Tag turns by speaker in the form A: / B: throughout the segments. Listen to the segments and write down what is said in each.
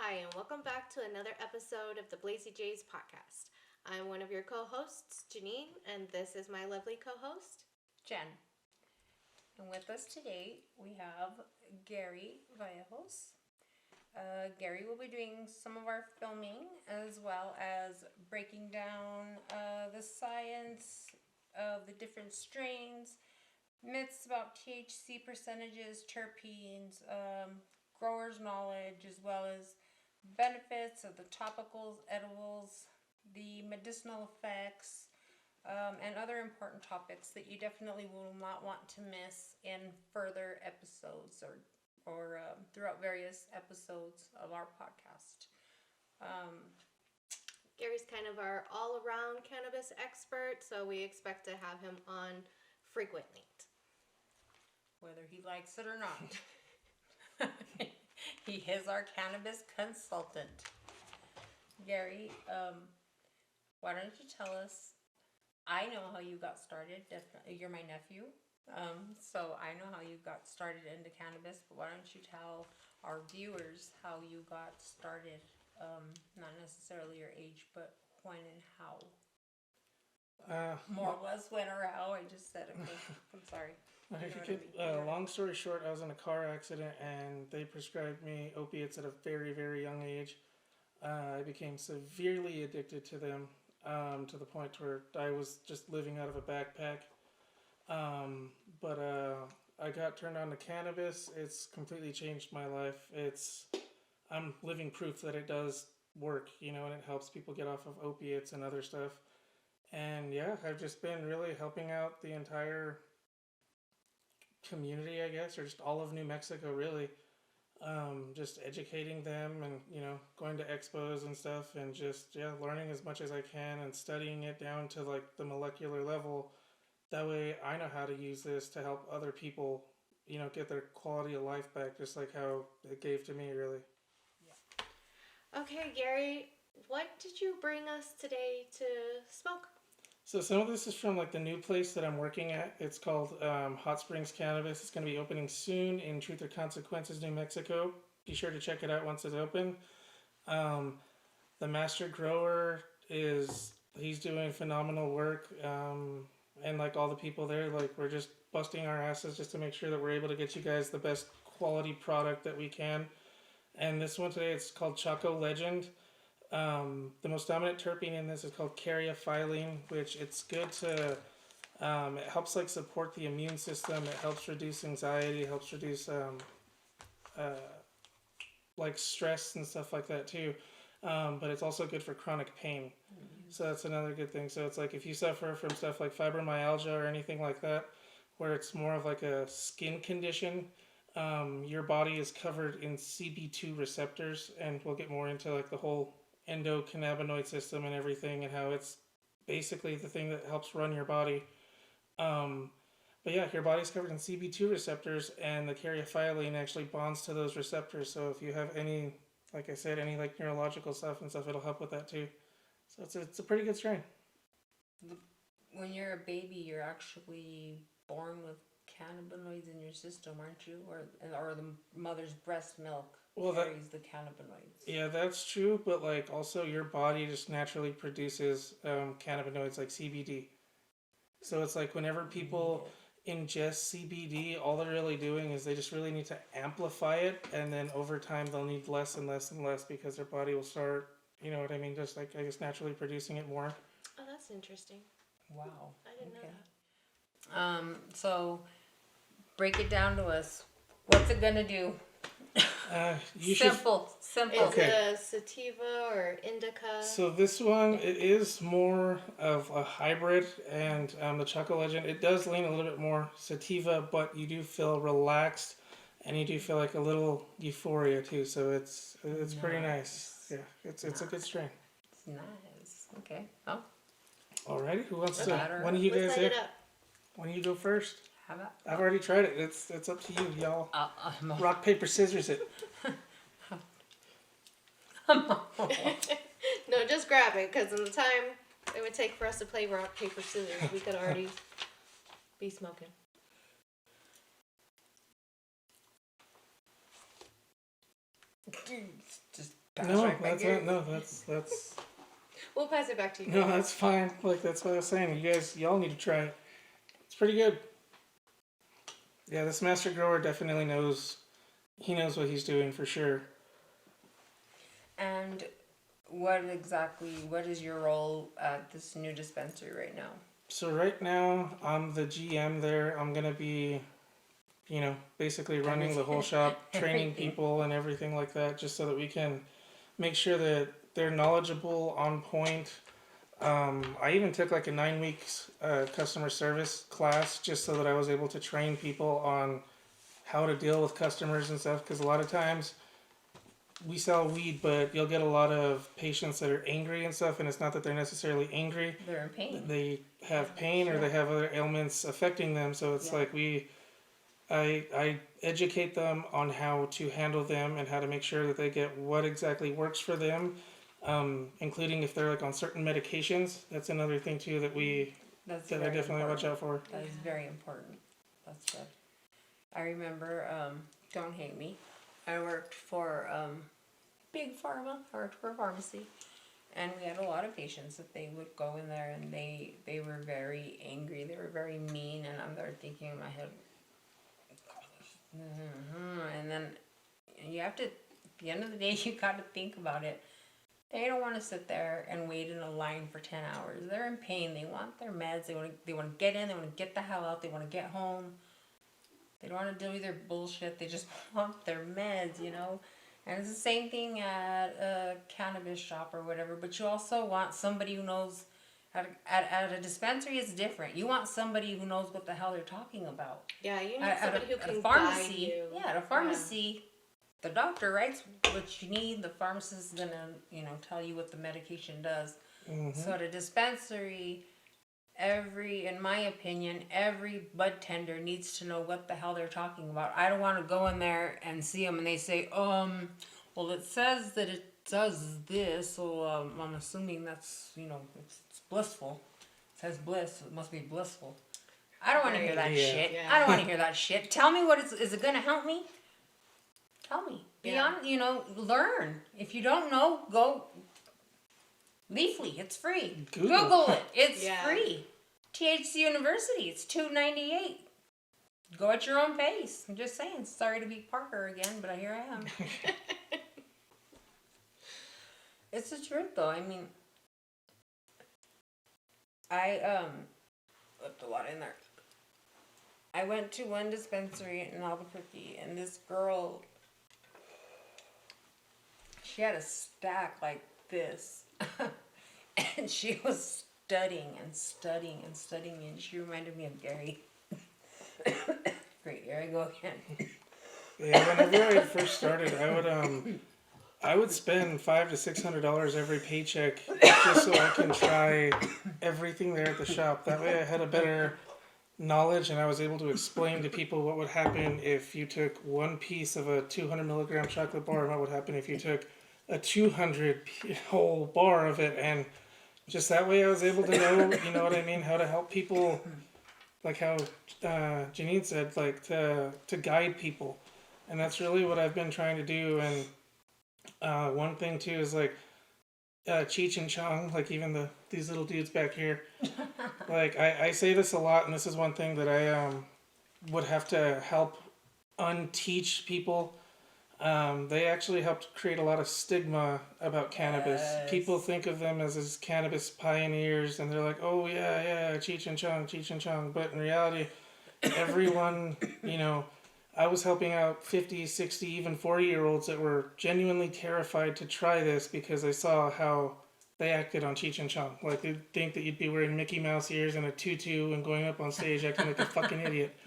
A: Hi, and welcome back to another episode of the Blazy Jays podcast. I'm one of your co-hosts, Janine, and this is my lovely co-host,
B: Jen. And with us today, we have Gary Vallejos. Gary will be doing some of our filming as well as breaking down the science of the different strains, myths about THC percentages, terpenes, growers' knowledge, as well as benefits of the topicals, edibles, the medicinal effects, and other important topics that you definitely will not want to miss in further episodes or throughout various episodes of our podcast.
A: Gary's kind of our all-around cannabis expert, so we expect to have him on frequently.
B: Whether he likes it or not. He is our cannabis consultant. Gary, why don't you tell us? I know how you got started. Definitely, you're my nephew, so I know how you got started into cannabis. But why don't you tell our viewers how you got started? Not necessarily your age, but when and how. More or less when or how. I just said it. I'm sorry.
C: Long story short, I was in a car accident and they prescribed me opiates at a very, very young age. I became severely addicted to them to the point where I was just living out of a backpack. But I got turned on to cannabis. It's completely changed my life. I'm living proof that it does work, and it helps people get off of opiates and other stuff. And yeah, I've just been really helping out the entire community, I guess, or just all of New Mexico, really. Just educating them and, going to expos and stuff and just, learning as much as I can and studying it down to like the molecular level. That way I know how to use this to help other people, get their quality of life back, just like how it gave to me, really.
A: Yeah. Okay, Gary, what did you bring us today to smoke?
C: So some of this is from like the new place that I'm working at. It's called Hot Springs Cannabis. It's going to be opening soon in Truth or Consequences, New Mexico. Be sure to check it out once it's open. The master grower he's doing phenomenal work. And like all the people there, like we're just busting our asses just to make sure that we're able to get you guys the best quality product that we can. And this one today, it's called Choco Legend. The most dominant terpene in this is called caryophyllene, which it's good to, it helps like support the immune system. It helps reduce anxiety. It helps reduce like stress and stuff like that too. But it's also good for chronic pain. So that's another good thing. So it's like if you suffer from stuff like fibromyalgia or anything like that, where it's more of like a skin condition, your body is covered in CB2 receptors, and we'll get more into like the whole endocannabinoid system and everything and how it's basically the thing that helps run your body. But yeah, your body's covered in CB2 receptors, and the caryophyllene actually bonds to those receptors. So if you have any, like I said, any like neurological stuff and stuff, it'll help with that too. So it's a pretty good strain.
B: When you're a baby, you're actually born with cannabinoids in your system, aren't you? Or the mother's breast milk carries the cannabinoids.
C: Yeah, that's true. But like also your body just naturally produces cannabinoids like CBD. So it's like whenever people ingest CBD, all they're really doing is they just really need to amplify it, and then over time they'll need less and less and less because their body will start, you know what I mean, just like I guess naturally producing it more.
A: Oh, that's interesting.
B: Wow.
A: I didn't know that.
B: So break it down to us. What's it gonna do? Simple.
A: Is it a sativa or indica?
C: So this one, it is more of a hybrid, and the Choco Legend, it does lean a little bit more sativa, but you do feel relaxed, and you do feel like a little euphoria too. So it's nice. Pretty nice. Yeah, it's a good strain.
B: It's nice. Okay. Oh.
C: Alrighty, who wants to? One of you guys there? Why don't you go first?
B: How about?
C: I've already tried it. It's up to you, y'all. Rock, paper, scissors it.
A: No, just grab it, because in the time it would take for us to play rock, paper, scissors, we could already be smoking.
B: Just pass
C: No,
B: right by
C: that's
B: Gary.
C: it. No, that's
A: We'll pass it back to you.
C: no, that's fine. Like that's what I was saying. Y'all need to try it. It's pretty good. Yeah, this master grower definitely knows. He knows what he's doing for sure.
B: And what is your role at this new dispensary right now?
C: So right now I'm the GM there. I'm gonna be, basically running the whole shop, training
B: Everything.
C: people and everything like that, just so that we can make sure that they're knowledgeable, on point. I even took like a 9 weeks customer service class just so that I was able to train people on how to deal with customers and stuff. Because a lot of times we sell weed, but you'll get a lot of patients that are angry and stuff, and it's not that they're necessarily angry.
B: They're in pain.
C: They have pain or
B: Yeah.
C: they have other ailments affecting them. So it's
B: Yeah.
C: like I educate them on how to handle them and how to make sure that they get what exactly works for them, including if they're like on certain medications. That's another thing too that I
B: Very
C: definitely watch
B: important.
C: out for.
B: That is very important. That's good. I remember, don't hate me. I worked for big pharma. I worked for a pharmacy, and we had a lot of patients that they would go in there and they were very angry. They were very mean, and I'm there thinking in my head, and then you have to. At the end of the day, you got to think about it. They don't want to sit there and wait in a line for 10 hours. They're in pain. They want their meds. They want to get in. They want to get the hell out. They want to get home. They don't want to deal with their bullshit. They just want their meds, And it's the same thing at a cannabis shop or whatever. But you also want somebody who knows. At a dispensary, it's different. You want somebody who knows what the hell they're talking about.
A: Yeah, you need somebody who
B: At
A: can
B: a pharmacy,
A: guide you.
B: yeah, at a pharmacy, the doctor writes what you need. The pharmacist is gonna, tell you what the medication does. So at a dispensary, in my opinion, every bud tender needs to know what the hell they're talking about. I don't want to go in there and see them and they say, well, it says that it does this, so I'm assuming that's, it's blissful. It says bliss, so it must be blissful. I don't want to hear that
C: Yeah.
B: shit.
A: Yeah.
B: I don't want to hear that shit. Tell me what is it going to help me? Tell me. Be
A: Yeah.
B: on, learn. If you don't know, go Leafly. It's free. Google it. It's
A: Yeah.
B: free. THC University. It's $2.98. Go at your own pace. I'm just saying. Sorry to be Parker again, but here I am. It's the truth, though. I mean, I left a lot in there. I went to one dispensary in Albuquerque, and this girl, she had a stack like this, and she was studying and studying and studying, and she reminded me of Gary. Great, here I go again.
C: Yeah, whenever I first started, I would spend $500 to $600 every paycheck just so I can try everything there at the shop. That way, I had a better knowledge, and I was able to explain to people what would happen if you took one piece of a 200 milligram chocolate bar, and what would happen if you took a 200 whole bar of it, and just that way I was able to know, you know what I mean, how to help people, like how Janine said, like to guide people, and that's really what I've been trying to do. And one thing too is like Cheech and Chong, like even these little dudes back here. Like I say this a lot, and this is one thing that I would have to help unteach people. They actually helped create a lot of stigma about cannabis.
B: Yes.
C: People think of them as cannabis pioneers, and they're like, "Oh yeah, Cheech and Chong." But in reality, everyone, I was helping out 50, 60, even 40-year-olds that were genuinely terrified to try this because they saw how they acted on Cheech and Chong. Like, they'd think that you'd be wearing Mickey Mouse ears and a tutu and going up on stage acting like a fucking idiot.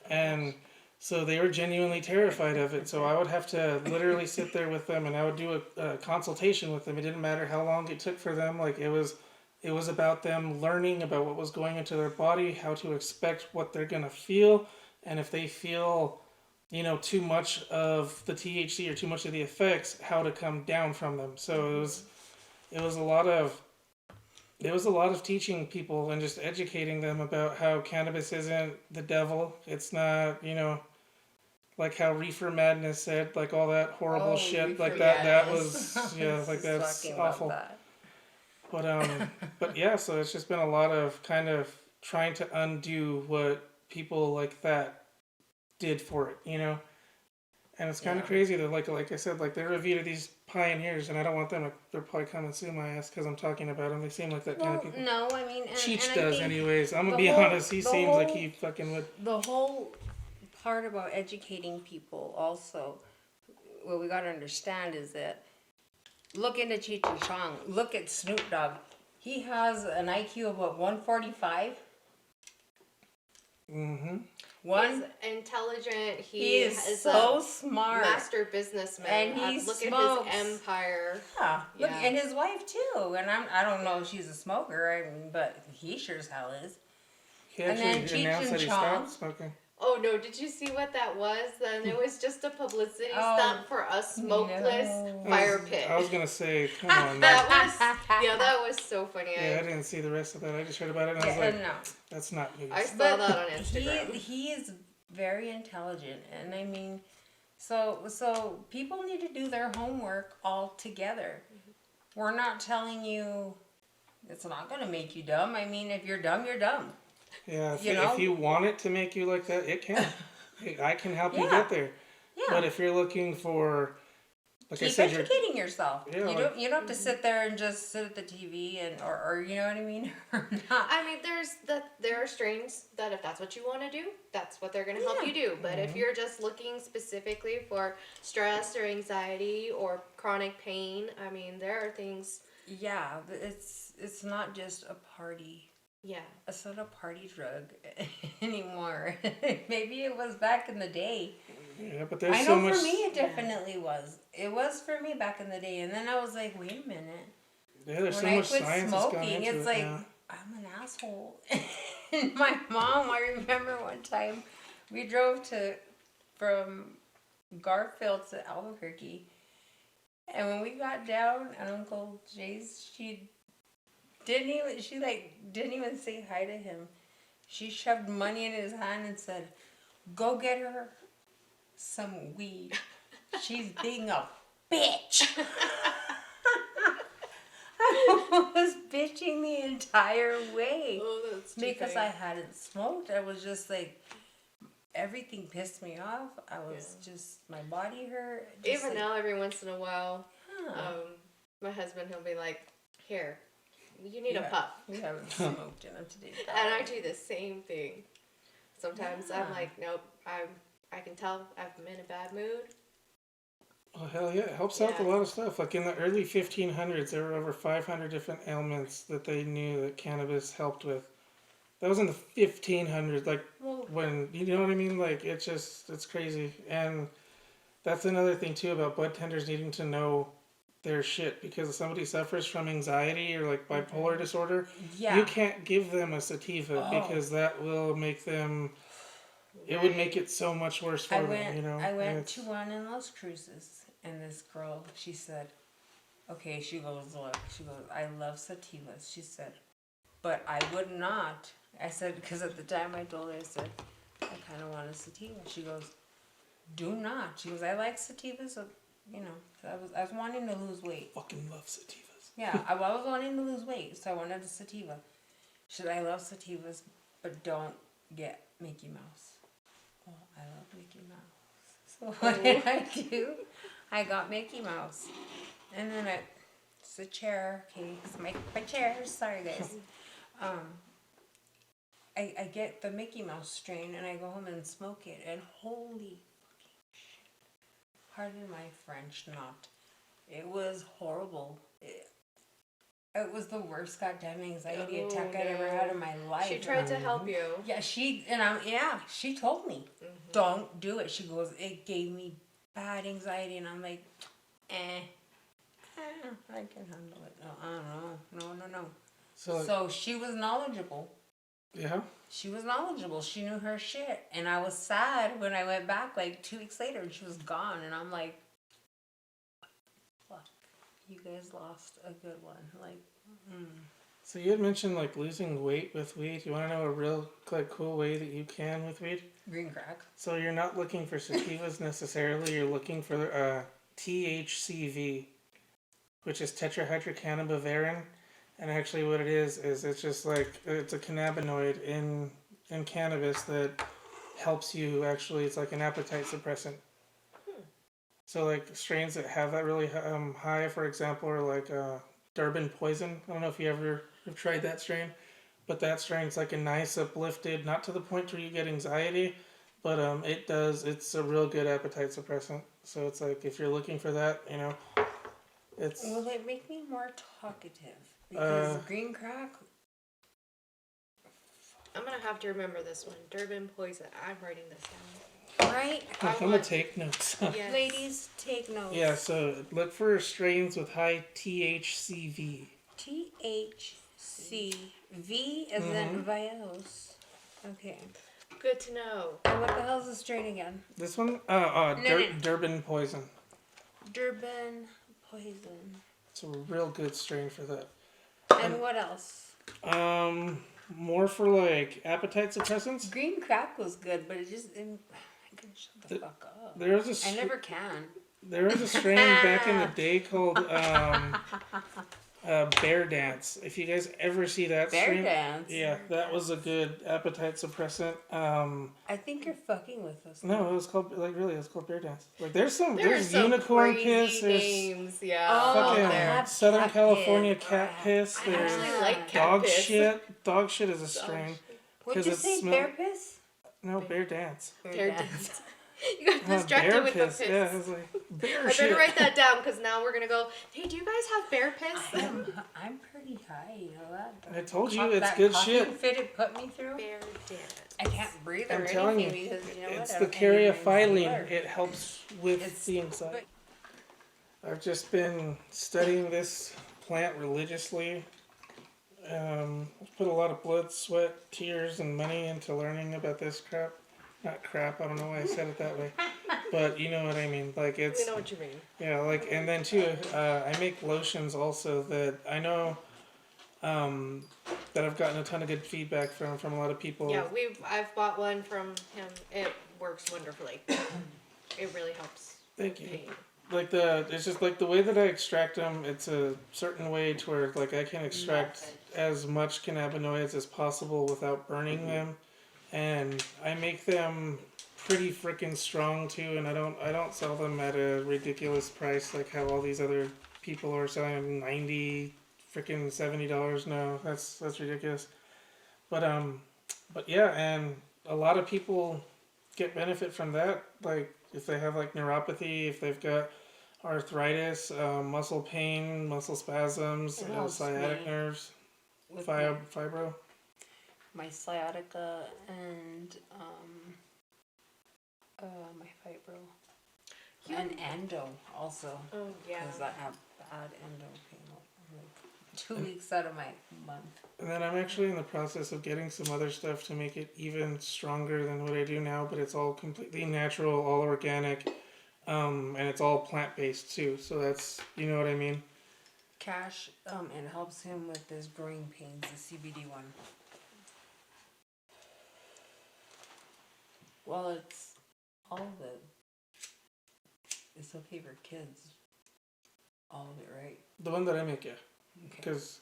C: And so they were genuinely terrified of it. So I would have to literally sit there with them, and I would do a consultation with them. It didn't matter how long it took for them. Like, it was about them learning about what was going into their body, how to expect what they're going to feel, and if they feel, too much of the THC or too much of the effects, how to come down from them. So it was a lot of teaching people and just educating them about how cannabis isn't the devil. It's not, like how Reefer Madness said, like all that horrible
B: Oh,
C: shit, like
B: Reefer
C: that
B: Madness.
C: was,
B: I
C: yeah,
B: was
C: like
B: just
C: that's
B: talking
C: awful.
B: about
C: But
B: that.
C: but yeah, so it's just been a lot of kind of trying to undo what people like that did for it, you know. And it's kind of
B: Yeah.
C: crazy. They're like I said, like they're reviewed these pioneers, and I don't want them to. They're probably coming sue my ass because I'm talking about them. They seem like that kind of
B: Well,
C: people.
B: no, I mean,
C: Cheech
B: and I
C: does,
B: think
C: anyways. I'm gonna
B: the
C: be
B: whole,
C: honest. He
B: the
C: seems like
B: whole,
C: he fucking would.
B: the whole part about educating people also, what we gotta understand is that look into Cheech and Chong, look at Snoop Dogg. He has an IQ of what, 145?
C: Mm-hmm.
B: One,
A: He's intelligent.
B: he is
A: is
B: so
A: a
B: smart.
A: master businessman.
B: And he
A: Look
B: smokes.
A: at his empire.
B: Yeah, look,
A: Yeah.
B: and his wife too. And I don't know if she's a smoker, I mean, but he sure as hell is.
C: He
B: And then
C: actually
B: Cheech
C: announced
B: and
C: that he
B: Chong.
C: stopped smoking.
A: Oh no, did you see what that was? Then it was just a publicity
B: Oh,
A: stunt for a smokeless
B: no.
A: fire pit.
C: I was gonna say, come on.
A: That
C: Man.
A: was that was so funny.
C: Yeah, I didn't see the rest of that. I just heard about it, and I was
B: Yeah,
C: like,
B: no.
C: that's not news.
A: I saw
B: But
A: that on Instagram.
B: he is very intelligent, and I mean, so people need to do their homework all together. We're not telling you it's not going to make you dumb. I mean, if you're dumb, you're dumb.
C: Yeah,
B: You know?
C: if you want it to make you like that, it can. I can help you
B: Yeah.
C: get there.
B: Yeah.
C: But if you're looking for, like I
B: Keep
C: said, you're
B: educating yourself.
C: Yeah,
B: You don't have to sit there and just sit at the TV and or you know what I mean or not.
A: I mean, there are strains that if that's what you want to do, that's what they're going to help
B: Yeah.
A: you do. But if
C: Mhm.
A: you're just looking specifically for stress or anxiety or chronic pain, I mean, there are things.
B: Yeah, it's not just a party.
A: Yeah.
B: It's not a party drug anymore. Maybe it was back in the day.
C: yeah, but there's
B: I
C: so
B: know
C: much.
B: for me it definitely was. It was for me back in the day, and then I was like, wait a minute.
C: Yeah, there's
B: When
C: so
B: I
C: much
B: quit
C: science that's gone
B: smoking,
C: into
B: it's
C: it
B: like
C: now.
B: I'm an asshole. And my mom, I remember one time we drove from Garfield to Albuquerque, and when we got down at Uncle Jay's, she didn't even say hi to him. She shoved money in his hand and said, "Go get her some weed. She's being a bitch." I was bitching the entire way
A: Oh, that's too
B: because
A: funny.
B: I hadn't smoked. I was just like, everything pissed me off. I was just, my body hurt. Just
A: Even
B: like,
A: now, every once in a while,
B: huh,
A: my husband he'll be like, "Here, you need a
B: Yeah.
A: puff,"
B: you haven't smoked in up to date.
A: and I do the same thing. Sometimes I'm
B: Yeah.
A: like, "Nope, I can tell I'm in a bad mood."
C: Well, hell yeah, it helps out with a
A: Yeah.
C: lot of stuff. Like in the early 1500s, there were over 500 different ailments that they knew that cannabis helped with. That was in the 1500s, like
B: Well,
C: when, you know what I mean? Like it's crazy. And that's another thing too about bud tenders needing to know their shit, because if somebody suffers from anxiety or like bipolar disorder,
B: yeah.
C: you can't give them a sativa
B: Oh.
C: because that will make them. It would make it so much worse for them, you know.
B: I
C: And
B: went
C: it's-
B: to one in Los Cruces, and this girl, she said, okay, she goes, look, she goes, I love sativas. She said, but I would not. I said, because at the time I told her, I said, I kind of want a sativa. She goes, do not. She goes, I like sativas, so, you know, I was wanting to lose weight.
C: fucking love sativas.
B: Yeah, I was wanting to lose weight, so I wanted a sativa. She said, I love sativas, but don't get Mickey Mouse. Well, I love Mickey Mouse. So what did I do? I got Mickey Mouse. And then it's a chair. Okay, it's my chair. Sorry, guys. I get the Mickey Mouse strain and I go home and smoke it. And holy fucking shit. Pardon my French, not. It was horrible. It was the worst goddamn anxiety
A: Oh,
B: attack I'd ever had in my life.
A: She tried to help you.
B: Yeah, she told me, don't do it. She goes, it gave me bad anxiety, and I'm like, I can handle it. No, I don't know. No. So she was knowledgeable.
C: Yeah.
B: She was knowledgeable. She knew her shit, and I was sad when I went back like 2 weeks later, and she was gone, and I'm like, fuck, you guys lost a good one. Like,
C: So you had mentioned like losing weight with weed. You want to know a real like cool way that you can with weed?
B: Green crack.
C: So you're not looking for sativas necessarily. You're looking for THCV, which is tetrahydrocannabivarin, and actually what it is it's just like it's a cannabinoid in cannabis that helps you actually. It's like an appetite suppressant. So like strains that have that really high, for example, are like Durban Poison. I don't know if you ever have tried that strain, but that strain's like a nice uplifted, not to the point where you get anxiety, but it does. It's a real good appetite suppressant. So it's like if you're looking for that, it's.
B: Will it make me more talkative? Because green crack.
A: I'm gonna have to remember this one. Durban Poison. I'm writing this down.
B: Right?
C: I'm gonna take notes.
A: Yes.
B: Ladies, take notes.
C: Yeah, so look for strains with high THCV.
B: THCV as in Vios. Okay.
A: Good to know.
B: And what the hell's the strain again?
C: This one,
B: No.
C: Durban Poison.
B: Durban Poison.
C: It's a real good strain for that.
B: And what else?
C: More for like appetite suppressants.
B: Green crack was good, but it just didn't. I couldn't shut the fuck up.
C: There was
B: I never can.
C: There was a strain back in the day called Bear Dance. If you guys ever see that
B: Bear
C: strain,
B: dance.
C: yeah, that was a good appetite suppressant.
B: I think you're fucking with us.
C: No, it was called it was called Bear Dance. Like there's
A: There's some
C: unicorn
A: crazy
C: piss. There's
A: names. Yeah.
B: Oh,
C: fucking
B: there.
C: Southern
B: Cat
C: California
B: piss.
C: cat piss.
A: I
C: There's
A: actually like cat
C: dog
A: piss.
C: shit. Dog shit is a strain.
B: Would
C: 'Cause
B: you
C: it
B: say
C: smell-
B: bear piss?
C: No, Bear Dance.
A: Bear dance. You got distracted
C: bear
A: with
C: piss.
A: the piss.
C: Yeah, it was like bear
A: I
C: shit.
A: better write that down because now we're gonna go. Hey, do you guys have bear piss?
B: I'm pretty high, you know that?
C: I told you,
B: Cough-
C: it's
B: that
C: good
B: coughing
C: shit.
B: fit it put me through.
A: Bear dance.
B: I can't breathe
C: I'm
B: or
C: telling
B: anything
C: you,
B: because you know
C: it's
B: what?
C: the
B: I'm hanging
C: caryophyllene.
B: inhaler.
C: It helps with
B: It's-
C: the anxiety. I've just been studying this plant religiously. I've put a lot of blood, sweat, tears, and money into learning about this crap. Not crap. I don't know why I said it that way, but you know what I mean. Like it's
A: We know what you mean.
C: yeah. Like and then too, I make lotions also that I know. That I've gotten a ton of good feedback from a lot of people.
A: Yeah, I've bought one from him. It works wonderfully. It really helps.
C: Thank you.
A: Pain.
C: Like it's just like the way that I extract them. It's a certain way to where like I can extract as much cannabinoids as possible without burning them, and I make them pretty freaking strong too. And I don't sell them at a ridiculous price like how all these other people are selling them $90, freaking $70. No, that's ridiculous. But yeah, and a lot of people get benefit from that. Like if they have like neuropathy, if they've got arthritis, muscle pain, muscle spasms,
B: It helps
C: sciatic
B: me
C: nerves,
B: with
C: fibro.
B: my sciatica and my fibro and endo also
A: Oh yeah.
B: because I have bad endo pain like 2 weeks out of my month.
C: And then I'm actually in the process of getting some other stuff to make it even stronger than what I do now, but it's all completely natural, all organic, and it's all plant based too. So that's you know what I mean.
B: Cash it helps him with his growing pains, the CBD one. Well, it's all of it. It's okay for kids. All of it, right?
C: The one that I make, yeah.
B: Okay.
C: Because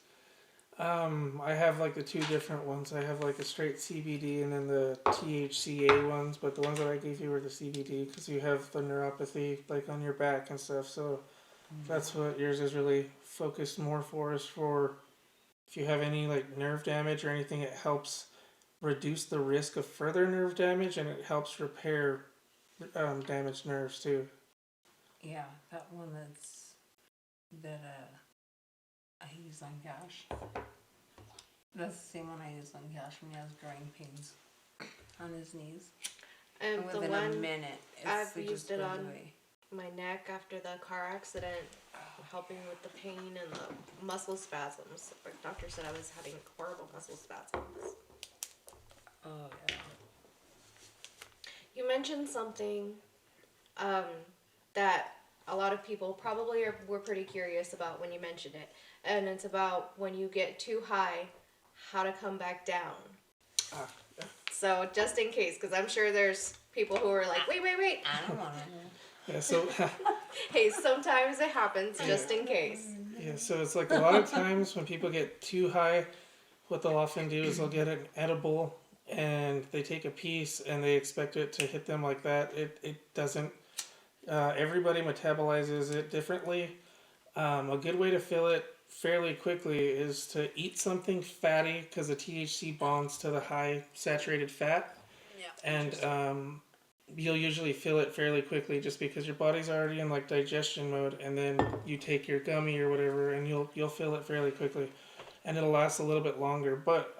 C: I have like the two different ones. I have like a straight CBD and then the THCA ones. But the ones that I gave you were the CBD because you have the neuropathy like on your back and stuff. So that's what yours is really focused more for. Is for if you have any like nerve damage or anything, it helps reduce the risk of further nerve damage and it helps repair damaged nerves too.
B: Yeah, that one that I use on Cash. That's the same one I use on Cash when he has growing pains on his knees.
A: And
B: And
A: the
B: within
A: one
B: a minute,
A: I've
B: it
A: used
B: just
A: it
B: goes
A: on
B: away.
A: my neck after the car accident, helping with the pain and the muscle spasms. The doctor said I was having horrible muscle spasms.
B: Oh yeah.
A: You mentioned something that a lot of people probably were pretty curious about when you mentioned it, and it's about when you get too high, how to come back down.
C: Ah, yeah.
A: So just in case, because I'm sure there's people who are like, wait, wait, wait.
B: I don't want to.
C: Yeah, so
A: Hey, sometimes it happens. Just in case.
C: yeah, so it's like a lot of times when people get too high, what they'll often do is they'll get an edible and they take a piece and they expect it to hit them like that. It doesn't. Everybody metabolizes it differently. A good way to fill it fairly quickly is to eat something fatty because the THC bonds to the high saturated fat,
B: Yeah.
C: and you'll usually fill it fairly quickly just because your body's already in like digestion mode, and then you take your gummy or whatever, and you'll fill it fairly quickly, and it'll last a little bit longer. But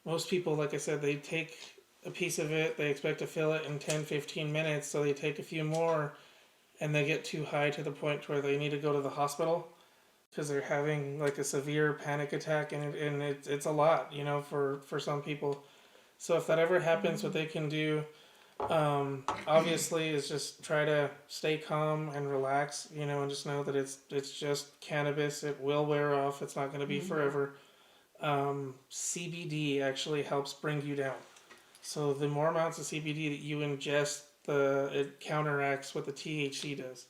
C: most people, like I said, they take a piece of it, they expect to fill it in 10-15 minutes, so they take a few more, and they get too high to the point where they need to go to the hospital because they're having like a severe panic attack, and it's a lot, you know, for some people. So if that ever happens, what they can do, obviously, is just try to stay calm and relax, you know, and just know that it's just cannabis. It will wear off. It's not going to be forever. CBD actually helps bring you down. So the more amounts of CBD that you ingest, it counteracts what the THC does.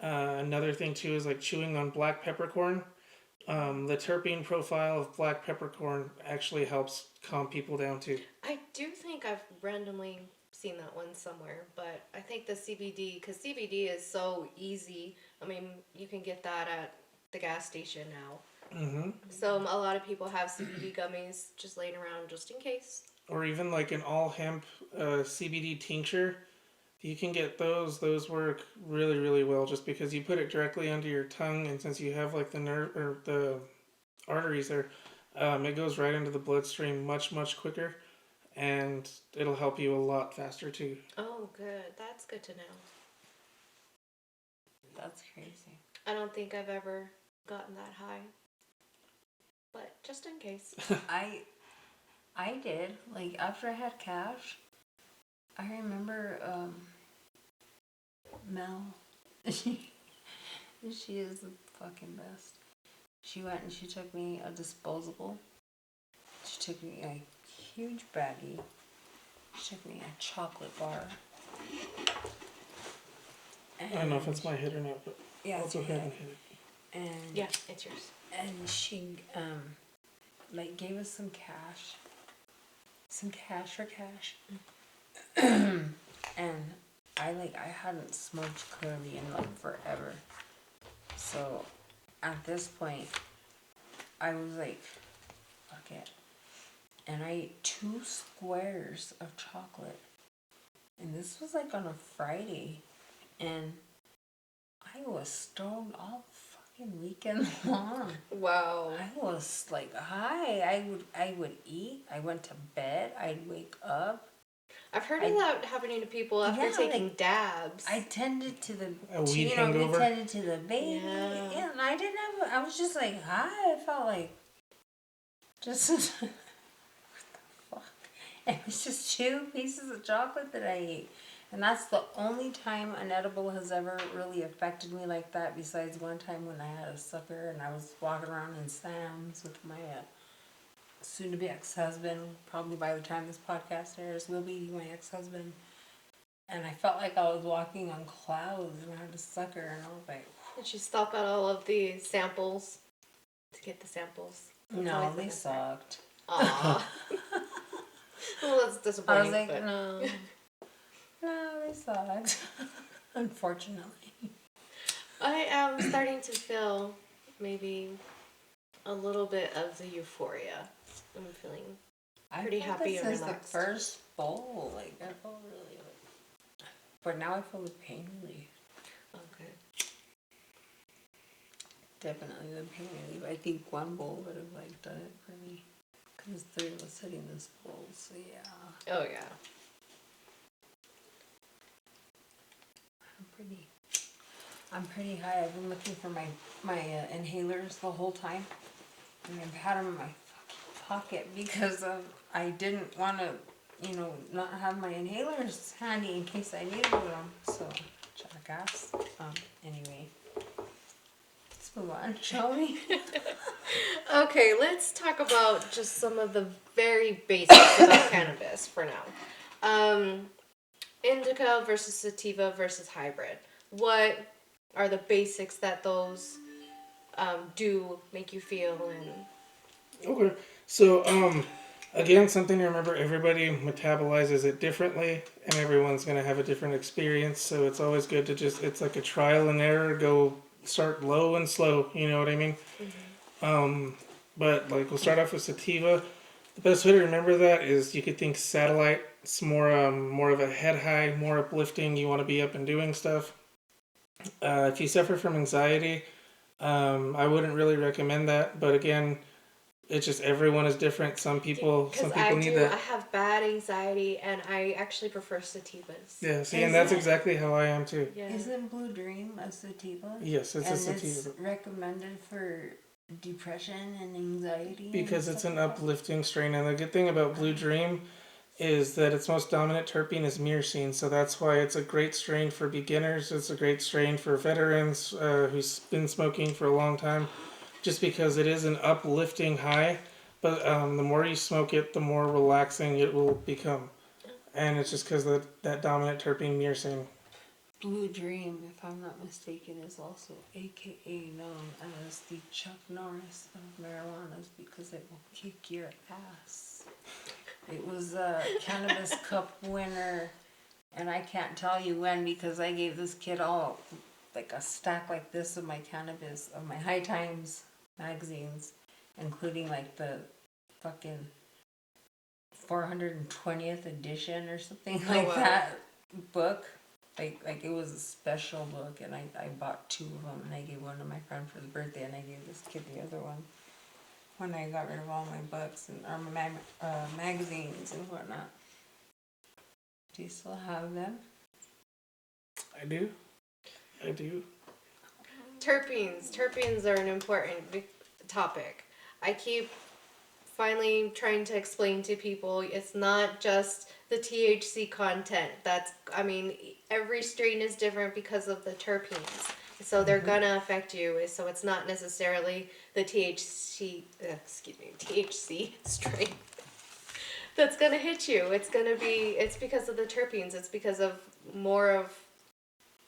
C: Another thing too is like chewing on black peppercorn. The terpene profile of black peppercorn actually helps calm people down too.
A: I do think I've randomly seen that one somewhere, but I think the CBD, because CBD is so easy. I mean, you can get that at the gas station now.
C: Mm-hmm.
A: So a lot of people have CBD gummies just laying around just in case.
C: Or even like an all hemp CBD tincture. You can get those. Those work really, really well just because you put it directly under your tongue, and since you have like the nerve or the arteries there, it goes right into the bloodstream much, much quicker, and it'll help you a lot faster too.
A: Oh, good. That's good to know.
B: That's crazy.
A: I don't think I've ever gotten that high, but just in case.
B: I did, like, after I had cash, I remember Mel. she is the fucking best. She went and she took me a disposable. She took me a huge baggie. She took me a chocolate bar.
C: I don't know if it's my hit or not, but
B: yeah,
C: I'll
B: it's
C: go
B: your
C: ahead
B: hit.
C: and hit it.
B: And
A: Yeah, it's yours.
B: and she like gave us some for cash. And I hadn't smoked clearly in like forever. So at this point I was like, fuck it. And I ate 2 squares of chocolate. And this was like on a Friday. And I was stoned all fucking weekend long.
A: Wow.
B: I was like high. I would eat. I went to bed. I'd wake up.
A: I've heard of that happening to people after
B: Yeah,
A: taking
B: like,
A: dabs.
B: I tended to the
C: A weed
B: we
C: hangover?
B: tended to the baby.
A: Yeah.
B: And I didn't have. I was just like high. I felt like just what the fuck. It was just 2 pieces of chocolate that I ate. And that's the only time an edible has ever really affected me like that, besides one time when I had a sucker and I was walking around in Sam's with my soon-to-be ex-husband. Probably by the time this podcast airs, will be my ex-husband. And I felt like I was walking on clouds, and I had a sucker, and I was like,
A: Did you stop at all of the samples to get the samples? That's
B: no,
A: always the
B: they
A: best part.
B: sucked.
A: Aw. Well, that's
B: I
A: disappointing.
B: was like,
A: but...
B: no, they sucked. Unfortunately.
A: I am starting to feel maybe a little bit of the euphoria. I'm feeling pretty
B: I felt
A: happy
B: this
A: and
B: is the
A: relaxed.
B: first bowl. Like, I felt really like, but now I feel the pain relief.
A: Okay.
B: Definitely the pain relief. I think one bowl would have like done it for me, because 3 of us hitting this bowl. So yeah,
A: Oh yeah.
B: I'm pretty high. I've been looking for my inhalers the whole time, and I've had them in my fucking pocket because I didn't want to, not have my inhalers handy in case I needed them. So check. jackass. Anyway, let's move on, shall we?
A: Okay, let's talk about just some of the very basics about cannabis for now. Indica versus sativa versus hybrid. What are the basics that those do make you feel? And
C: Okay. So, again, something to remember: everybody metabolizes it differently, and everyone's gonna have a different experience. So it's always good to it's like a trial and error. Go start low and slow. You know what I mean? But like we'll start off with sativa. The best way to remember that is you could think satellite. It's more of a head high, more uplifting. You want to be up and doing stuff. If you suffer from anxiety, I wouldn't really recommend that. But again, it's just everyone is different. Some people need that.
A: I have bad anxiety, and I actually prefer sativas.
C: Yeah, see, and that's
B: Isn't-
C: exactly how I am too.
A: Yeah.
B: Isn't Blue Dream a sativa?
C: Yes, it's
B: and
C: a sativa.
B: it's recommended for depression and anxiety.
C: Because
B: and
C: it's
B: stuff
C: an
B: like that?
C: uplifting strain, and the good thing about Blue Dream is that its most dominant terpene is myrcene, so that's why it's a great strain for beginners. It's a great strain for veterans who's been smoking for a long time, just because it is an uplifting high. But the more you smoke it, the more relaxing it will become, and it's just because of that dominant terpene myrcene.
B: Blue Dream, if I'm not mistaken, is also AKA known as the Chuck Norris of marijuanas because it will kick your ass. It was a Cannabis Cup winner, and I can't tell you when because I gave this kid all like a stack like this of my cannabis, of my High Times magazines, including like the fucking 420th edition or something like
A: wow.
B: that book. Like it was a special book, and I bought 2 of them, and I gave one to my friend for his birthday, and I gave this kid the other one when I got rid of all my books and or my magazines and whatnot. Do you still have them?
C: I do.
A: Terpenes are an important topic. I keep finally trying to explain to people it's not just the THC content. I mean, every strain is different because of the terpenes. So they're gonna affect you. So it's not necessarily the THC strain that's gonna hit you. It's because of the terpenes. It's because of more of.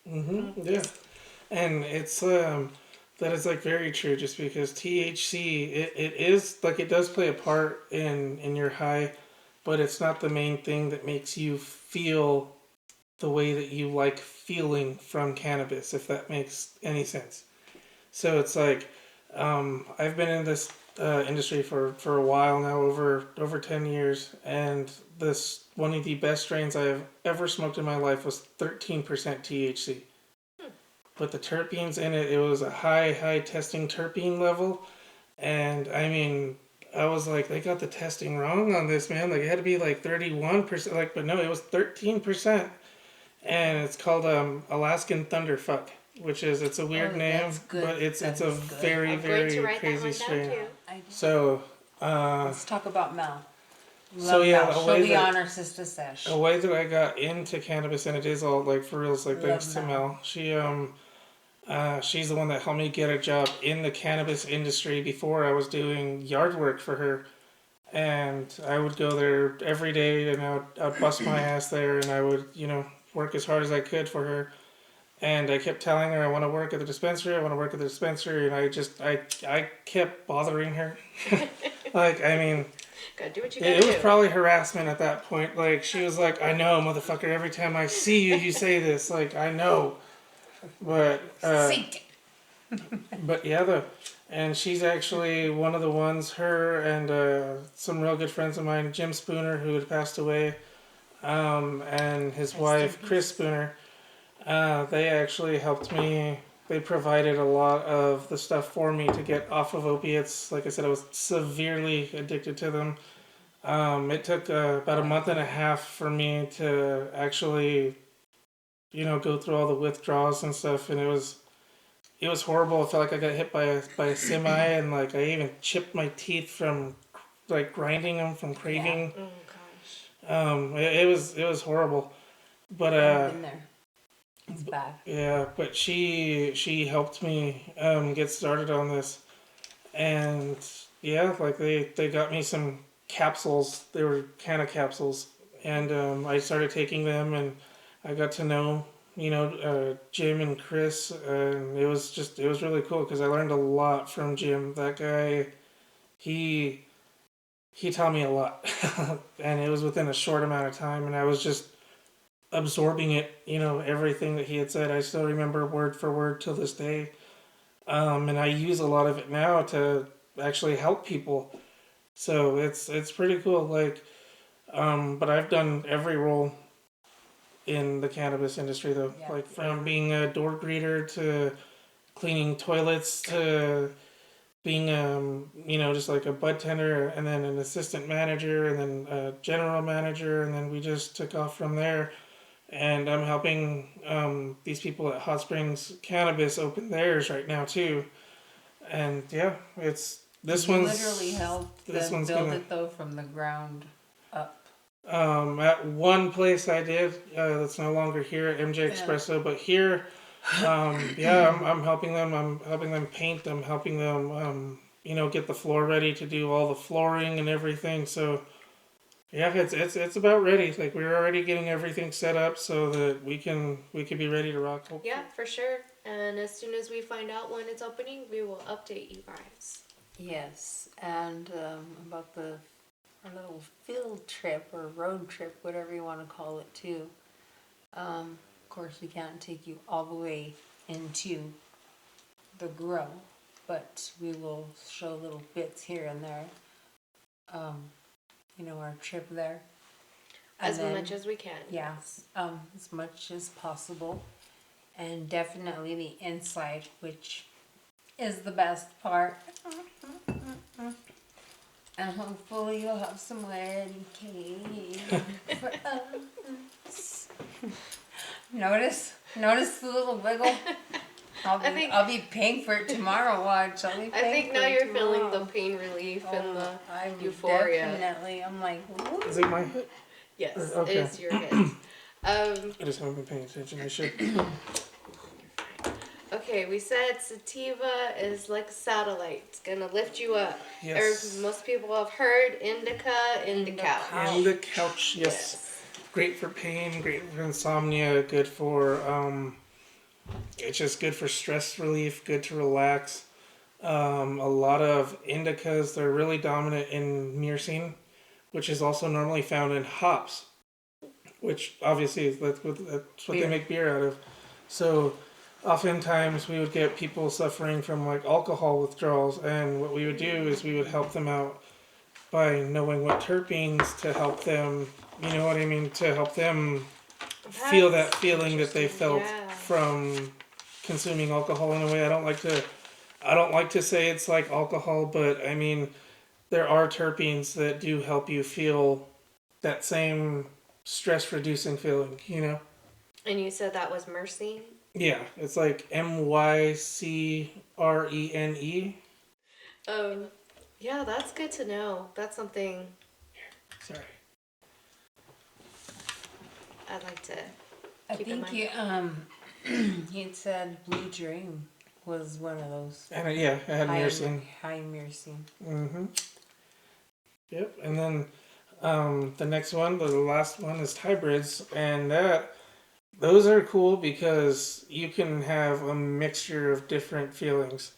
C: Yeah, and it's that is like very true. Just because THC, it is like it does play a part in your high, but it's not the main thing that makes you feel the way that you like feeling from cannabis. If that makes any sense. So it's like I've been in this industry for a while now, over 10 years, and this one of the best strains I've ever smoked in my life was 13% THC. But the terpenes in it, it was a high testing terpene level, and I mean, I was like, they got the testing wrong on this, man. Like it had to be like 31%, like, but no, it was 13%, and it's called Alaskan Thunderfuck, which is it's a weird name,
B: that's good.
C: but it's a
B: good.
C: very
A: I'm going to
C: very
A: write that
C: crazy
A: one down
C: strain.
A: too.
C: So
B: Let's talk about Mel.
C: So,
B: Love
C: yeah,
B: Mel.
C: the
B: She'll
C: way
B: be
C: that-
B: on our sister sesh.
C: a way that I got into cannabis, and it is all like for reals, like
B: Love
C: thanks to
B: Mel.
C: Mel. She's the one that helped me get a job in the cannabis industry before I was doing yard work for her. And I would go there every day, and I'd bust my ass there, and I would, work as hard as I could for her. And I kept telling her I want to work at the dispensary, and I kept bothering her. Like, I mean,
A: Gotta do what you gotta
C: it was
A: do.
C: probably harassment at that point. Like, she was like, I know, motherfucker, every time I see you, you say this. Like, I know. But, but yeah, and she's actually one of the ones, her and some real good friends of mine, Jim Spooner, who had passed away, and his wife, Chris Spooner, they actually helped me. They provided a lot of the stuff for me to get off of opiates. Like I said, I was severely addicted to them. It took about a month and a half for me to actually, go through all the withdrawals and stuff, and it was horrible. I felt like I got hit by a semi, and like I even chipped my teeth from like grinding them from craving.
A: Oh gosh.
C: It was horrible, but
B: I've been there. It's bad.
C: Yeah, but she helped me get started on this, and yeah, like they got me some capsules. They were canna capsules, and I started taking them, and I got to know Jim and Chris, and it was really cool because I learned a lot from Jim. That guy, he he taught me a lot, and it was within a short amount of time, and I was just absorbing it, everything that he had said. I still remember word for word till this day. And I use a lot of it now to actually help people. So it's pretty cool. Like, but I've done every role in the cannabis industry though.
B: Yeah.
C: Like from being a door greeter to cleaning toilets to being just like a bud tender and then an assistant manager and then a general manager and then we just took off from there. And I'm helping these people at Hot Springs Cannabis open theirs right now too. And yeah, it's this
B: You
C: one's
B: literally helped
C: this
B: them
C: one's
B: build
C: gonna.
B: it though from the ground up.
C: At one place I did that's no longer here at MJ Espresso, but here, yeah, I'm helping them. I'm helping them paint. I'm helping them, get the floor ready to do all the flooring and everything. So yeah, it's about ready. Like we're already getting everything set up so that we can be ready to rock.
A: Yeah, for sure. And as soon as we find out when it's opening, we will update you guys.
B: Yes, and about our little field trip or road trip, whatever you want to call it, too. Of course, we can't take you all the way into the grow, but we will show little bits here and there. Our trip there.
A: As much as we can.
B: Yeah, as much as possible. And definitely the inside, which is the best part. And hopefully you'll have some wedding cake for us. Notice the little wiggle. I'll be paying for it tomorrow. Watch.
A: I think now you're feeling the pain relief and the euphoria.
B: Definitely. I'm like, woo.
C: Is it my hit?
A: Yes,
C: Okay.
A: it's your hit.
C: I just haven't been paying attention. I should.
A: Okay, we said sativa is like a satellite. It's gonna lift you up.
C: Yes.
A: Most people have heard indica couch.
C: And the couch, yes. Great for pain, great for insomnia, good for it's just good for stress relief, good to relax. A lot of indicas, they're really dominant in myrcene, which is also normally found in hops, which obviously that's what they make beer out of. So oftentimes we would get people suffering from like alcohol withdrawals, and what we would do is we would help them out by knowing what terpenes to help them, you know what I mean, to help them feel that feeling that they felt from consuming alcohol in a way. I don't like to say it's like alcohol, but I mean there are terpenes that do help you feel that same stress reducing feeling.
A: And you said that was myrcene?
C: Yeah, it's like MYCRENE.
A: Yeah, that's good to know. That's something
C: Sorry.
A: I'd like to
B: I
A: keep in
B: think
A: mind.
B: he said Blue Dream was one of those.
C: And yeah, I had myrcene.
B: High myrcene.
C: Mm-hmm. Yep, and then the next one, the last one is hybrids, and those are cool because you can have a mixture of different feelings.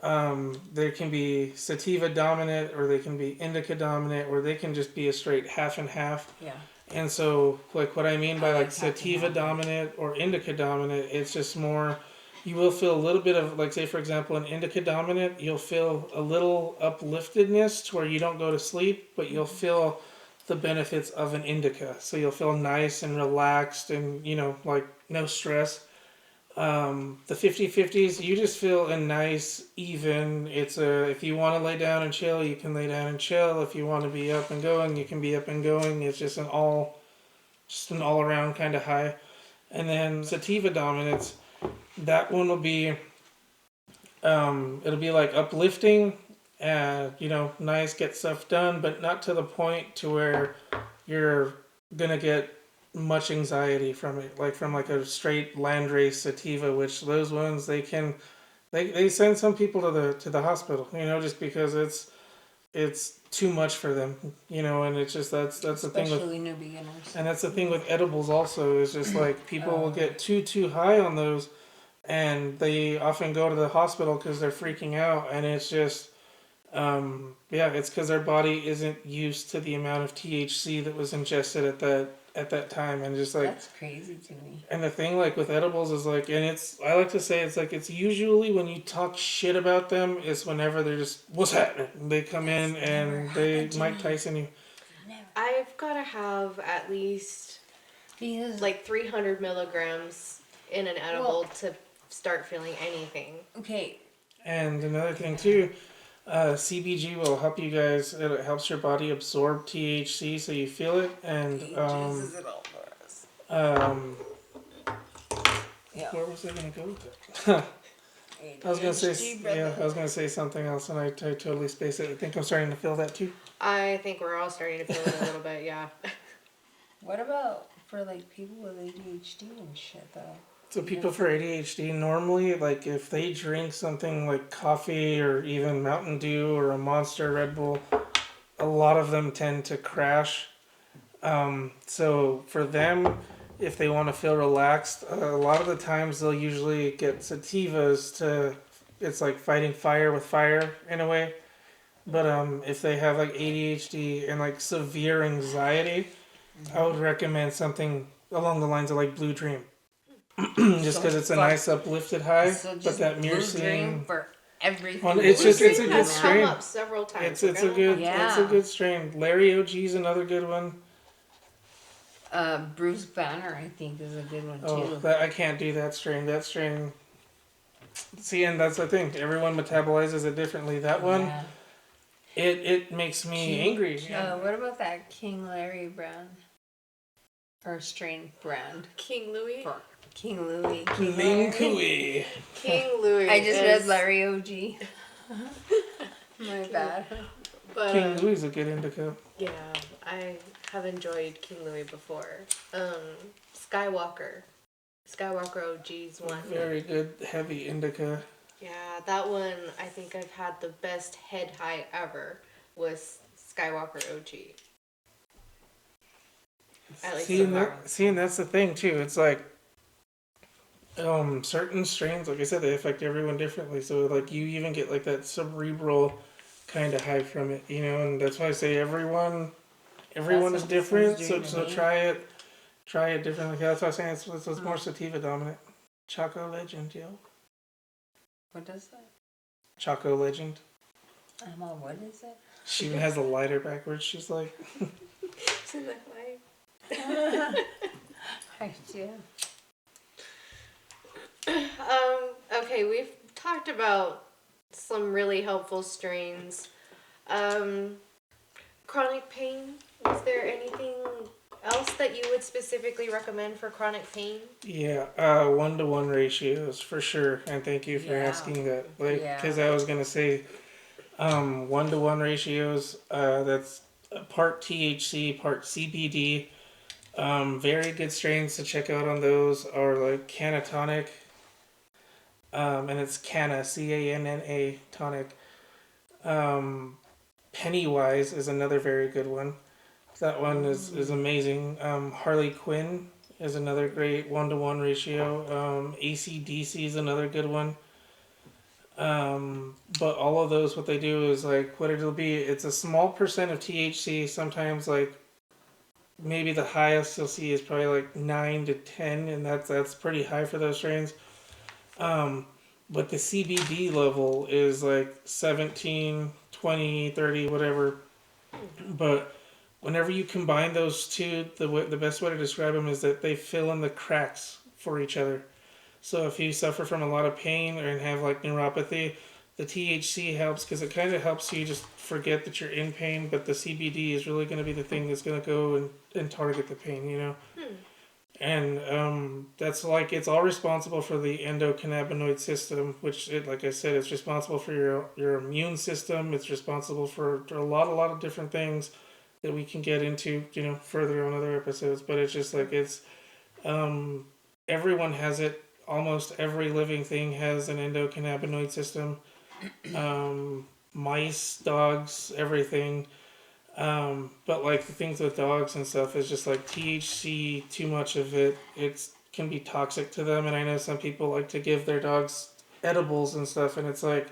C: They can be sativa dominant, or they can be indica dominant, or they can just be a straight half and half.
B: Yeah.
C: And so, like what I mean by like sativa
B: half.
C: dominant or indica dominant, it's just more. You will feel a little bit of, like, say for example, an indica dominant, you'll feel a little upliftedness to where you don't go to sleep, but you'll feel the benefits of an indica. So you'll feel nice and relaxed and, like no stress. The 50/50s, you just feel a nice, even. If you want to lay down and chill, you can lay down and chill. If you want to be up and going, you can be up and going. It's just an all around kind of high. And then sativa dominance, that one will be, it'll be like uplifting, and nice, get stuff done, but not to the point to where you're gonna get much anxiety from it, like from like a straight landrace sativa, which those ones they send some people to the hospital, just because it's too much for them, and it's just that's the thing with
B: Especially new beginners.
C: and that's the thing with edibles also is just like people will get too high on those, and they often go to the hospital because they're freaking out, and it's just yeah, it's because their body isn't used to the amount of THC that was ingested at that time, and just like
B: That's crazy to me.
C: and the thing like with edibles is like, and it's I like to say it's like it's usually when you talk shit about them is whenever they're just what's happening. They come in and they Mike Tyson you.
A: I've got to have at least
B: Because
A: like 300 milligrams in an edible to start feeling anything.
B: okay,
C: And another thing too, CBG will help you guys. It helps your body absorb THC so you feel it, and
B: it all for us. Yeah.
C: where was I gonna go with it? I was gonna say
B: ADHD, brother.
C: yeah. I was gonna say something else, and I totally spaced it. I think I'm starting to feel that too.
A: I think we're all starting to feel it a little bit, yeah.
B: What about for like people with ADHD and shit though?
C: So people for ADHD normally, like if they drink something like coffee or even Mountain Dew or a Monster Red Bull, a lot of them tend to crash. So for them, if they want to feel relaxed, a lot of the times they'll usually get sativas to. It's like fighting fire with fire in a way. But if they have like ADHD and like severe anxiety, I would recommend something along the lines of like Blue Dream. Just because it's a nice uplifted high,
B: So
C: but
B: just
C: that
B: Blue
C: myrcene.
B: Dream for everything.
C: Well, it's just it's a
A: Blue
C: good
A: Dream has
C: strain.
A: come up several times.
C: It's a good it's a
B: Yeah.
C: good strain. Larry OG's another good one.
B: Bruce Banner, I think, is a good one
C: Oh,
B: too.
C: that I can't do that strain. That strain. See, and that's the thing. Everyone metabolizes it differently. That one,
B: Yeah.
C: it makes me angry.
B: What about that King Larry brand? Or strain brand?
A: King Louis?
B: For King Louis.
C: Ling
B: Larry.
C: Kui.
A: King Louis.
B: I just
A: is,
B: read Larry OG. My bad.
A: But,
C: King Louis is a good indica.
A: yeah, I have enjoyed King Louis before. Skywalker. Skywalker OG's one.
C: Very good heavy indica.
A: Yeah, that one, I think I've had the best head high ever was Skywalker OG. At least so far.
C: And that's the thing too. It's like certain strains, like I said, they affect everyone differently. So like you even get like that cerebral kind of high from it, and that's why I say everyone
B: That's
C: is
B: what
C: different.
B: this
C: So
B: one's doing to me.
C: try it differently. That's why I'm saying it's more sativa dominant. Choco Legend, yo.
B: What does that?
C: Choco Legend.
B: I'm all, what is it?
C: She even has the lighter backwards. She's like,
A: Isn't that right?
B: I do.
A: Okay, we've talked about some really helpful strains. Chronic pain. Is there anything else that you would specifically recommend for chronic pain?
C: yeah, 1-to-1 ratios for sure. And thank you for
B: Yeah.
C: asking that. Like,
B: Yeah.
C: because I was gonna say, 1-to-1 ratios. That's part THC, part CBD. Very good strains to check out on those are like Cannatonic. And it's Canna, Canna tonic. Pennywise is another very good one. That one is amazing. Harley Quinn is another great 1-to-1 ratio. ACDC is another good one. But all of those, what they do is like what it'll be. It's a small percent of THC. Sometimes like maybe the highest you'll see is probably like 9 to 10, and that's pretty high for those strains. But the CBD level is like 17, 20, 30, whatever. But whenever you combine those two, the best way to describe them is that they fill in the cracks for each other. So if you suffer from a lot of pain or have like neuropathy, the THC helps because it kind of helps you just forget that you're in pain, but the CBD is really going to be the thing that's going to go and target the pain. And that's like it's all responsible for the endocannabinoid system, which like I said, it's responsible for your immune system. It's responsible for a lot of different things. that we can get into, further on other episodes. But it's just like um, everyone has it. Almost every living thing has an endocannabinoid system. Um, Mice, dogs, everything. But like the things with dogs and stuff is just like THC. Too much of it, can be toxic to them. And I know some people like to give their dogs edibles and stuff, and it's like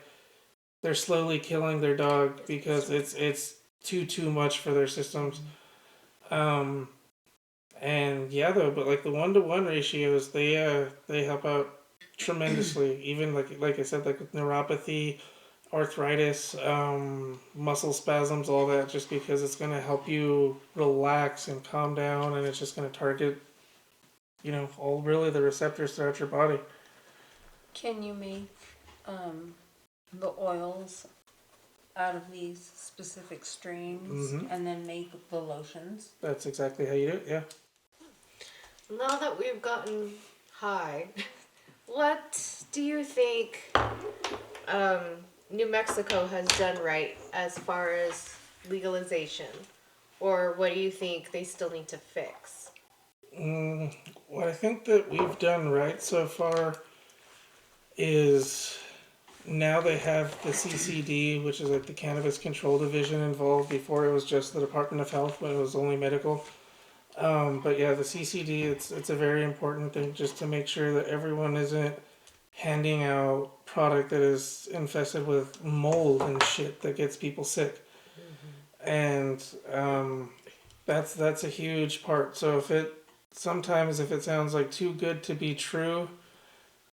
C: they're slowly killing their dog because it's too much for their systems. Um, and yeah, though, but like the 1-to-1 ratios, they help out tremendously. Even like I said, like with neuropathy, arthritis, muscle spasms, all that, just because it's gonna help you relax and calm down, and it's just gonna target, all really the receptors throughout your body.
B: Can you make the oils out of these specific strains and then make the lotions?
C: That's exactly how you do it. Yeah.
A: Now that we've gotten high, what do you think um, New Mexico has done right as far as legalization? Or what do you think they still need to fix?
C: What I think that we've done right so far is now they have the CCD, which is like the Cannabis Control Division, involved. Before it was just the Department of Health when it was only medical. But yeah, the CCD, it's a very important thing just to make sure that everyone isn't handing out product that is infested with mold and shit that gets people sick. And that's a huge part. So if it sounds like too good to be true,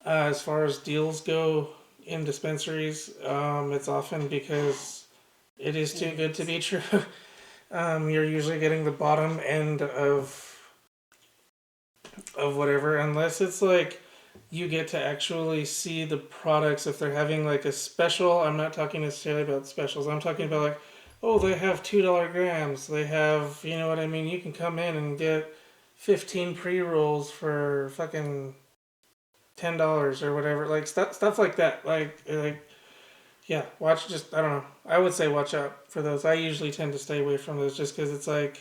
C: as far as deals go in dispensaries, it's often because it is too good to be true. You're usually getting the bottom end of whatever, unless it's like you get to actually see the products. If they're having like a special, I'm not talking necessarily about specials. I'm talking about like, oh, they have $2 grams. They have, you know what I mean. You can come in and get 15 pre-rolls for fucking $10 or whatever. Like stuff like that. Like yeah, I don't know. I would say watch out for those. I usually tend to stay away from those just because it's like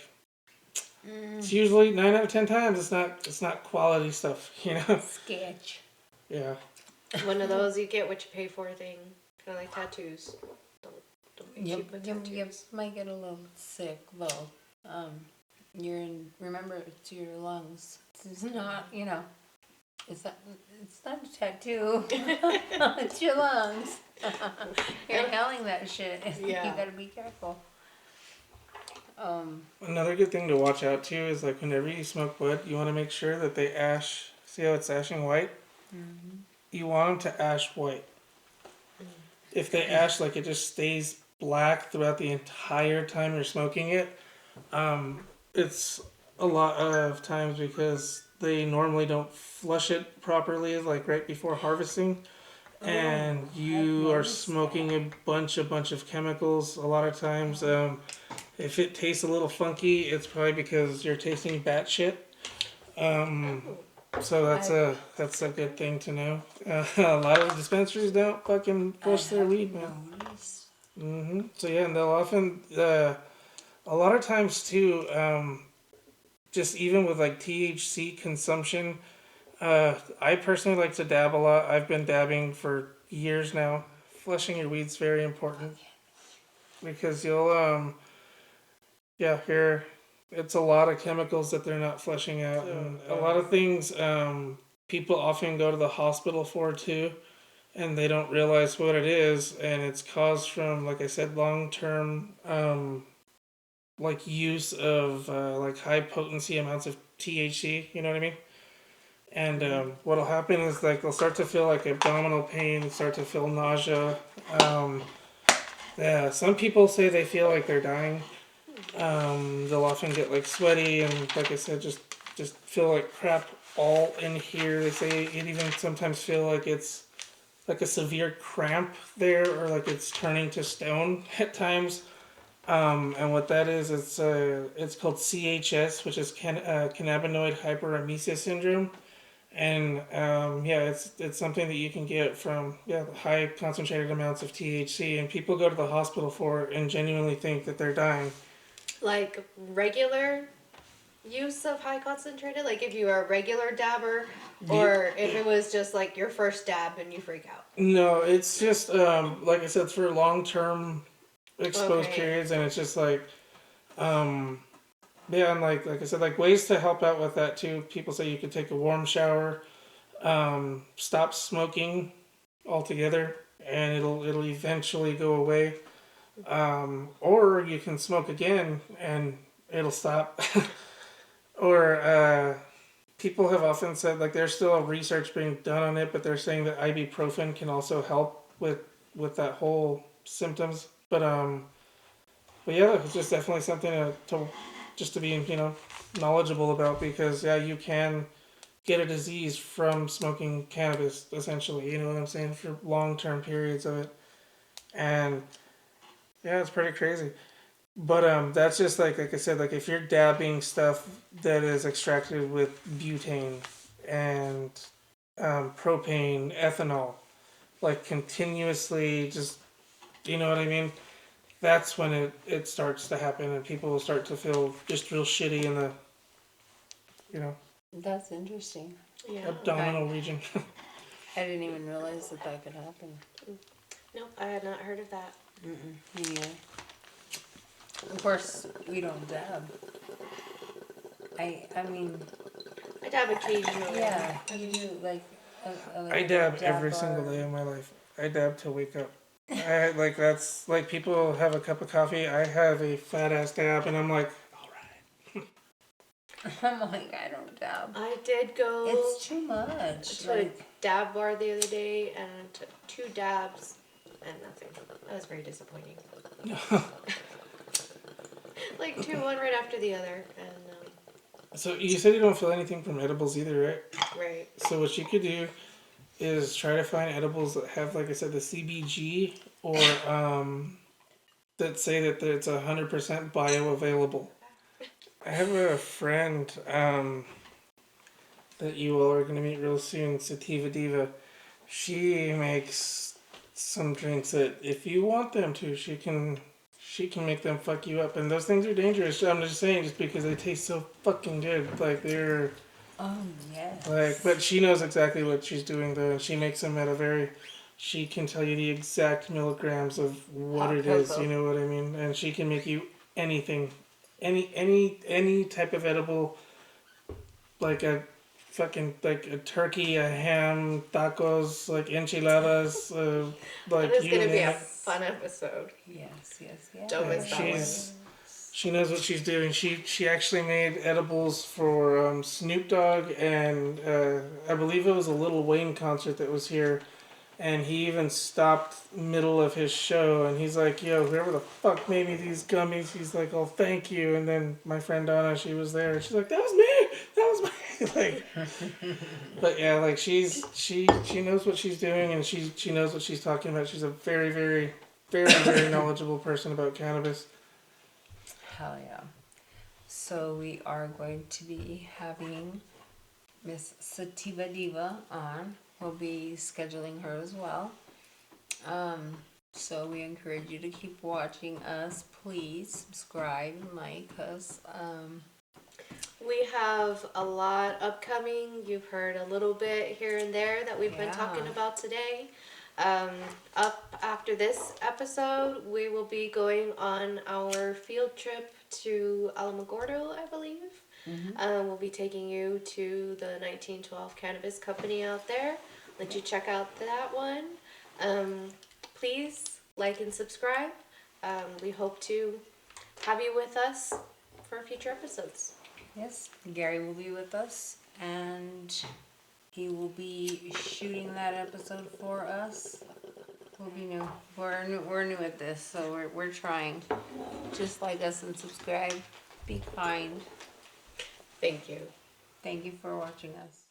C: it's usually 9 out of 10 times it's not quality stuff,
B: Sketch.
C: Yeah.
A: One of those you get what you pay for thing, kind of like tattoos. Don't be cheap with tattoos.
B: You might get a little sick though. Remember, it's your lungs. It's not, it's not a tattoo. It's your lungs. You're inhaling that shit.
A: Yeah.
B: You gotta be careful.
C: Another good thing to watch out too is like whenever you smoke wood, you want to make sure that they ash. See how it's ashing white? You want them to ash white. If they ash like it just stays black throughout the entire time you're smoking it, it's a lot of times because they normally don't flush it properly, like right before harvesting, and you are smoking a bunch of chemicals. A lot of times, if it tastes a little funky, it's probably because you're tasting bat shit. So that's a good thing to know. A lot of dispensaries don't fucking push their weed, man. So yeah, and they'll often, a lot of times too, just even with like THC consumption, I personally like to dab a lot. I've been dabbing for years now. Flushing your weed's very important because it's a lot of chemicals that they're not flushing out. And a lot of things people often go to the hospital for too, and they don't realize what it is, and it's caused from, like I said, long-term like use of like high potency amounts of THC. You know what I mean? And what'll happen is like they'll start to feel like abdominal pain, start to feel nausea. Yeah, some people say they feel like they're dying. They'll often get like sweaty and, like I said, just feel like crap all in here. They say it even sometimes feel like it's like a severe cramp there, or like it's turning to stone at times. And what that is, it's called CHS, which is cannabinoid hyperemesis syndrome. And yeah, it's something that you can get from high concentrated amounts of THC, and people go to the hospital for it and genuinely think that they're dying.
A: like regular use of high concentrated? Like if you are a regular dabber, or if it was just like your first dab and you freak out?
C: No, it's just like I said, for long term exposed
A: Okay.
C: periods, and it's just like um, yeah, and like I said, like ways to help out with that too. People say you could take a warm shower, stop smoking altogether, and it'll eventually go away. Or you can smoke again and it'll stop. Or people have often said like there's still research being done on it, but they're saying that ibuprofen can also help with that whole symptoms. But yeah, it's just definitely something to just to be knowledgeable about, because yeah, you can get a disease from smoking cannabis essentially. You know what I'm saying, for long term periods of it, and yeah, it's pretty crazy. But that's just like I said, like if you're dabbing stuff that is extracted with butane and propane, ethanol, like continuously, just you know what I mean. That's when it starts to happen, and people will start to feel just real shitty in the you know
B: That's interesting.
A: Yeah.
C: abdominal region.
B: I didn't even realize that that could happen.
A: Nope, I had not heard of that.
B: Me neither. Of course, we don't dab. I mean,
A: I dab occasionally.
B: yeah, you do like.
C: I dab every single day of my life. I dab till wake up. I like that's like people have a cup of coffee. I have a fat ass dab, and I'm like, all right.
B: I'm like, I don't dab.
A: I did go
B: It's too much.
A: to a dab bar the other day and took 2 dabs and nothing. That was very disappointing. Like 2, one right after the other, and
C: So you said you don't feel anything from edibles either, right?
A: right.
C: So what you could do is try to find edibles that have, like I said, the CBG, or that say that it's 100% bioavailable. I have a friend that you all are going to meet real soon, Sativa Diva. She makes some drinks that, if you want them to, she can make them fuck you up, and those things are dangerous. I'm just saying, just because they taste so fucking good, like they're
B: Oh yes.
C: like. But she knows exactly what she's doing though, and she makes them at a very. She can tell you the exact milligrams of what
B: Hot
C: it is.
B: cocoa.
C: You know what I mean? And she can make you anything, any type of edible, like a fucking like a turkey, a ham, tacos, like enchiladas, like
A: That is
C: you
A: gonna be
C: name
A: a
C: it.
A: fun episode.
B: Yes.
A: Don't
C: Yeah,
A: miss that one.
C: she knows what she's doing. She actually made edibles for Snoop Dogg, and I believe it was a Lil Wayne concert that was here, and he even stopped middle of his show, and he's like, "Yo, whoever the fuck made me these gummies," he's like, "Oh, thank you." And then my friend Donna, she was there, and she's like, "That was me, that was me." Like, but yeah, like she knows what she's doing, and she knows what she's talking about. She's a very very very knowledgeable person about cannabis.
B: Hell yeah. So we are going to be having Miss Sativa Diva on. We'll be scheduling her as well. Um, so we encourage you to keep watching us. Please subscribe and like us.
A: We have a lot upcoming. You've heard a little bit here and there that we've been talking
B: Yeah.
A: about today. Up after this episode, we will be going on our field trip to Alamogordo, I believe. We'll be taking you to the 1912 Cannabis Company out there. Let you check out that one. Please like and subscribe. We hope to have you with us for future episodes.
B: Yes, Gary will be with us, and he will be shooting that episode for us. We'll be new. We're new at this, so we're trying. Just like us and subscribe. Be kind.
A: Thank you.
B: Thank you for watching us.